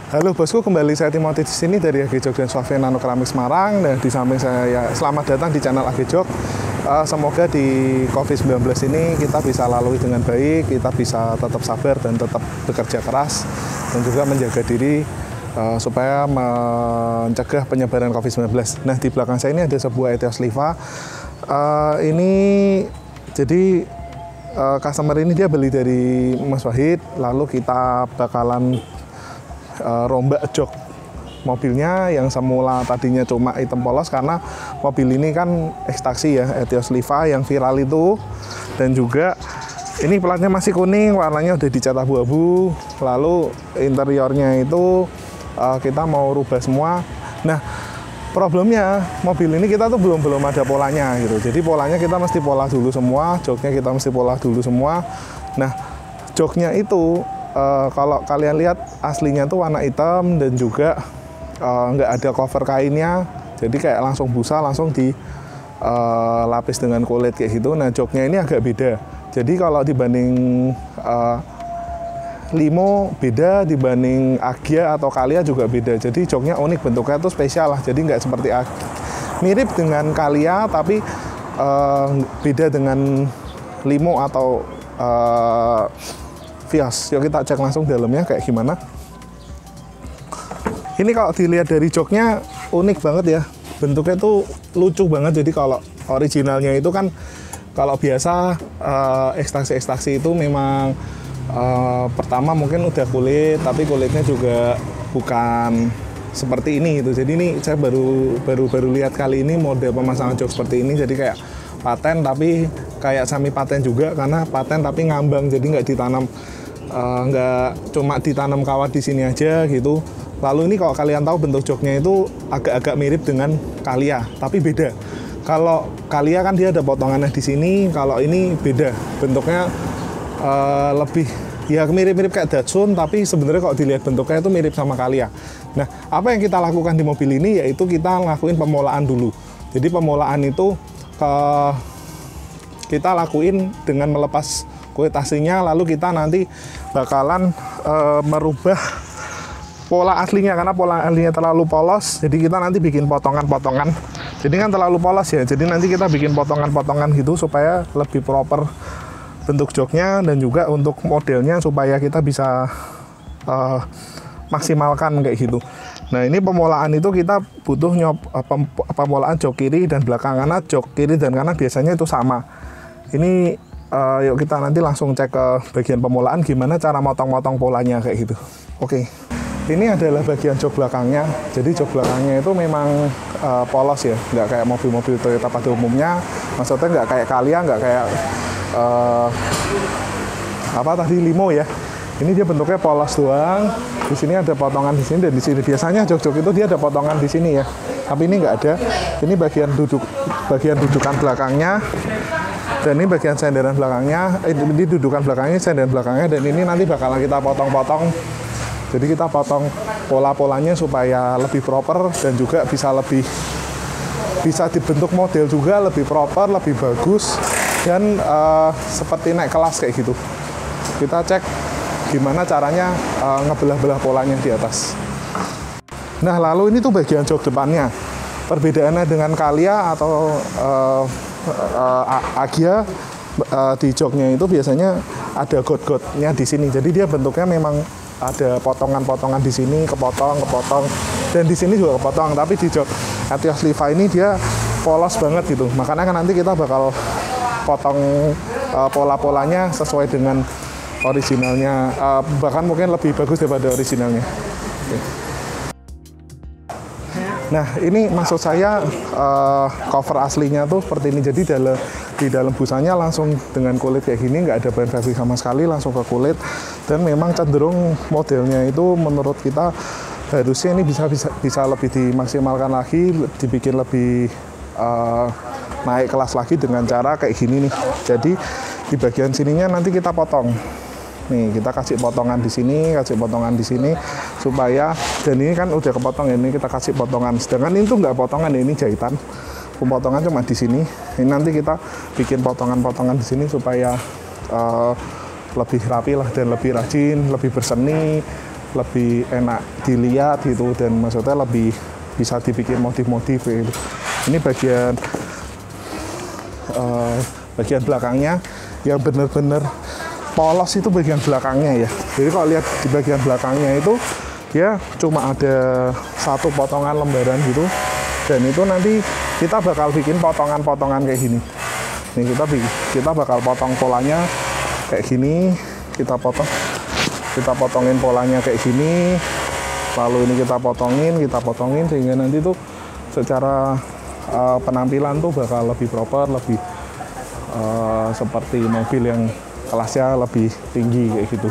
Halo bosku, kembali saya Timothy di sini dari AG Jog dan Suave Nano Keramik Semarang. Dan di samping saya, selamat datang di channel AG Jog. Semoga di COVID-19 ini kita bisa lalui dengan baik, kita bisa tetap sabar dan tetap bekerja keras, dan juga menjaga diri supaya mencegah penyebaran COVID-19. Nah, di belakang saya ini ada sebuah Etios Liva. Ini jadi customer ini dia beli dari Mas Wahid, lalu kita bakalan rombak jok mobilnya yang semula tadinya cuma hitam polos, karena mobil ini kan ekstaksi ya, Etios Liva yang viral itu. Dan juga ini platnya masih kuning, warnanya udah dicat abu-abu. Lalu interiornya itu kita mau rubah semua. Nah, problemnya mobil ini kita tuh belum ada polanya gitu. Jadi polanya kita mesti pola dulu semua, joknya kita mesti pola dulu semua. Nah, joknya itu kalau kalian lihat aslinya tuh warna hitam, dan juga nggak ada cover kainnya, jadi kayak langsung busa, langsung dilapis dengan kulit kayak gitu. Nah, joknya ini agak beda. Jadi kalau dibanding Limo beda, dibanding Agia atau Kalia juga beda. Jadi joknya unik, bentuknya tuh spesial lah. Jadi nggak seperti mirip dengan Kalia, tapi beda dengan Limo atau Vios. Yuk kita cek langsung dalamnya kayak gimana. Ini kalau dilihat dari joknya unik banget ya, bentuknya tuh lucu banget. Jadi kalau originalnya itu kan, kalau biasa ekstraksi itu memang pertama mungkin udah kulit, tapi kulitnya juga bukan seperti ini gitu. Jadi ini saya baru lihat kali ini model pemasangan jok seperti ini. Jadi kayak paten, tapi kayak semi paten juga, karena paten tapi ngambang, jadi nggak ditanam, nggak cuma ditanam kawat di sini aja gitu. Lalu ini kalau kalian tahu bentuk joknya itu agak-agak mirip dengan Kalia, tapi beda. Kalau Kalia kan dia ada potongannya di sini, kalau ini beda, bentuknya lebih ya mirip-mirip kayak Datsun, tapi sebenarnya kalau dilihat bentuknya itu mirip sama Kalia. Nah, apa yang kita lakukan di mobil ini yaitu kita ngelakuin pemolaan dulu. Jadi pemolaan itu kita lakuin dengan melepas kulit aslinya, lalu kita nanti bakalan merubah pola aslinya, karena pola aslinya terlalu polos. Jadi kita nanti bikin potongan-potongan. Jadi kan terlalu polos ya, jadi nanti kita bikin potongan-potongan gitu supaya lebih proper bentuk joknya, dan juga untuk modelnya supaya kita bisa maksimalkan kayak gitu. Nah, ini pemolaan itu kita butuh pemolaan jok kiri dan belakang, karena jok kiri dan kanan biasanya itu sama. Ini yuk kita nanti langsung cek ke bagian pemolaan gimana cara motong-motong polanya kayak gitu. Oke. Ini adalah bagian jok belakangnya. Jadi jok belakangnya itu memang polos ya, nggak kayak mobil-mobil Toyota pada umumnya. Maksudnya nggak kayak Kalia, nggak kayak Limo ya. Ini dia bentuknya polos doang. Di sini ada potongan di sini dan di sini. Biasanya jok-jok itu dia ada potongan di sini ya. Tapi ini nggak ada. Ini bagian dudukan belakangnya. Dan ini bagian senderan belakangnya. Ini dudukan belakangnya, senderan belakangnya. Dan ini nanti bakalan kita potong-potong. Jadi kita potong pola-polanya supaya lebih proper, dan juga bisa dibentuk model juga lebih proper, lebih bagus, dan seperti naik kelas kayak gitu. Kita cek gimana caranya ngebelah-belah polanya di atas. Nah, lalu ini tuh bagian jok depannya. Perbedaannya dengan Kalia atau Agia, di joknya itu biasanya ada got-gotnya di sini. Jadi dia bentuknya memang ada potongan-potongan di sini, kepotong, dan di sini juga kepotong. Tapi di jok Etios Liva ini dia polos banget gitu. Makanya kan nanti kita bakal potong pola-polanya sesuai dengan originalnya, bahkan mungkin lebih bagus daripada originalnya. Oke. Nah, ini maksud saya cover aslinya tuh seperti ini. Jadi di dalam busanya langsung dengan kulit kayak gini, nggak ada bahan fabrik sama sekali, langsung ke kulit. Dan memang cenderung modelnya itu menurut kita harusnya ini bisa lebih dimaksimalkan lagi, dibikin lebih naik kelas lagi dengan cara kayak gini nih. Jadi di bagian sininya nanti kita potong. Nih, kita kasih potongan di sini, supaya, dan ini kan udah kepotong ya, ini kita kasih potongan. Sedangkan ini tuh nggak potongan ya, ini jahitan. Pemotongan cuma di sini. Ini nanti kita bikin potongan-potongan di sini supaya lebih rapi lah, dan lebih rajin, lebih berseni, lebih enak dilihat gitu, dan maksudnya lebih bisa dibikin motif-motif gitu. Ini bagian belakangnya yang bener-bener polos itu bagian belakangnya ya. Jadi kalau lihat di bagian belakangnya itu ya cuma ada satu potongan lembaran gitu, dan itu nanti kita bakal bikin potongan-potongan kayak gini. Nih kita bakal potong polanya kayak gini, kita potongin polanya kayak gini, lalu ini kita potongin sehingga nanti tuh secara penampilan tuh bakal lebih proper, lebih seperti mobil yang kelasnya lebih tinggi kayak gitu.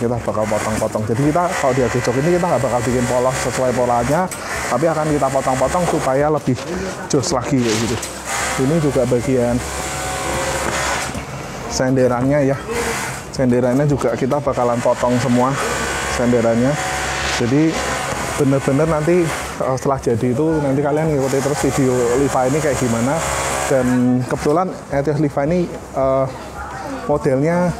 Kita bakal potong-potong. Jadi kita kalau di AG Jok ini kita nggak bakal bikin polos sesuai polanya, tapi akan kita potong-potong supaya lebih jos lagi kayak gitu. Ini juga bagian senderannya ya. Senderannya juga kita bakalan potong semua senderannya. Jadi bener-bener nanti setelah jadi itu nanti kalian ngikuti terus video Liva ini kayak gimana. Dan kebetulan Etios Liva ini modelnya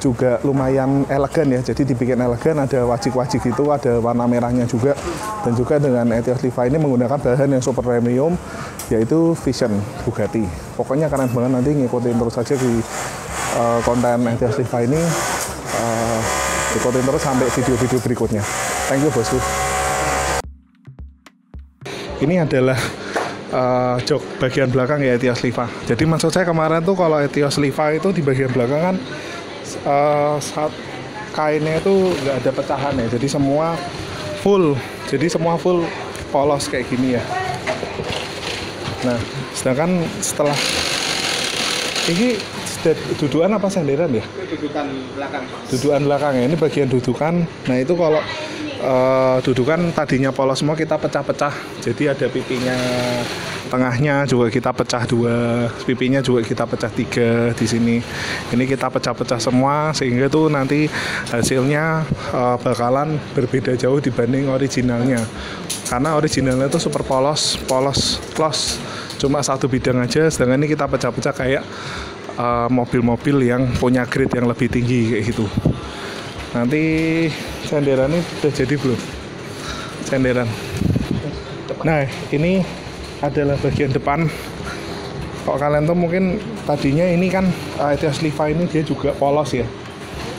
juga lumayan elegan ya, jadi dibikin elegan, ada wajik-wajik itu, ada warna merahnya juga. Dan juga dengan Etios Liva ini menggunakan bahan yang super premium, yaitu Vision Bugatti. Pokoknya keren banget, nanti ngikutin terus aja di konten Etios Liva ini, ikutin terus sampai video-video berikutnya. Thank you bosku. Ini adalah jok bagian belakang ya Etios Liva. Jadi maksud saya kemarin tuh kalau Etios Liva itu di bagian belakang kan saat kainnya itu nggak ada pecahan ya, jadi semua full polos kayak gini ya. Nah sedangkan setelah ini dudukan apa senderan ya? Dudukan belakang ya, ini bagian dudukan. Nah itu kalau dudukan tadinya polos semua kita pecah-pecah, jadi ada pipinya tengahnya juga kita pecah 2, pipinya juga kita pecah 3 di sini. Ini kita pecah-pecah semua sehingga tuh nanti hasilnya bakalan berbeda jauh dibanding originalnya. Karena originalnya tuh super polos, cuma satu bidang aja, sedangkan ini kita pecah-pecah kayak mobil-mobil yang punya grade yang lebih tinggi kayak gitu. Nanti senderan ini udah jadi belum? Senderan. Nah, ini adalah bagian depan. Kalau kalian tuh mungkin tadinya ini kan Etios Liva ini dia juga polos ya.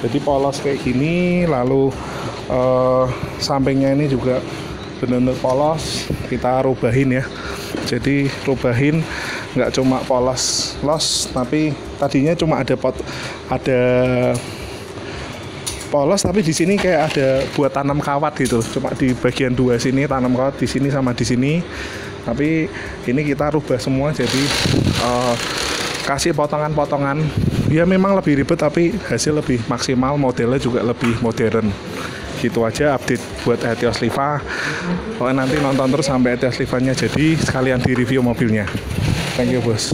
Jadi polos kayak gini, lalu sampingnya ini juga benar-benar polos. Kita rubahin ya. Jadi rubahin nggak cuma polos, tapi tadinya cuma ada polos, tapi di sini kayak ada buat tanam kawat gitu. Cuma di bagian 2 sini tanam kawat, di sini sama di sini. Tapi ini kita rubah semua, jadi kasih potongan-potongan. Ya memang lebih ribet, tapi hasil lebih maksimal, modelnya juga lebih modern. Gitu aja update buat Etios Liva. Pokoknya nanti nonton terus sampai Etios Livanya jadi, sekalian di review mobilnya. Thank you bos.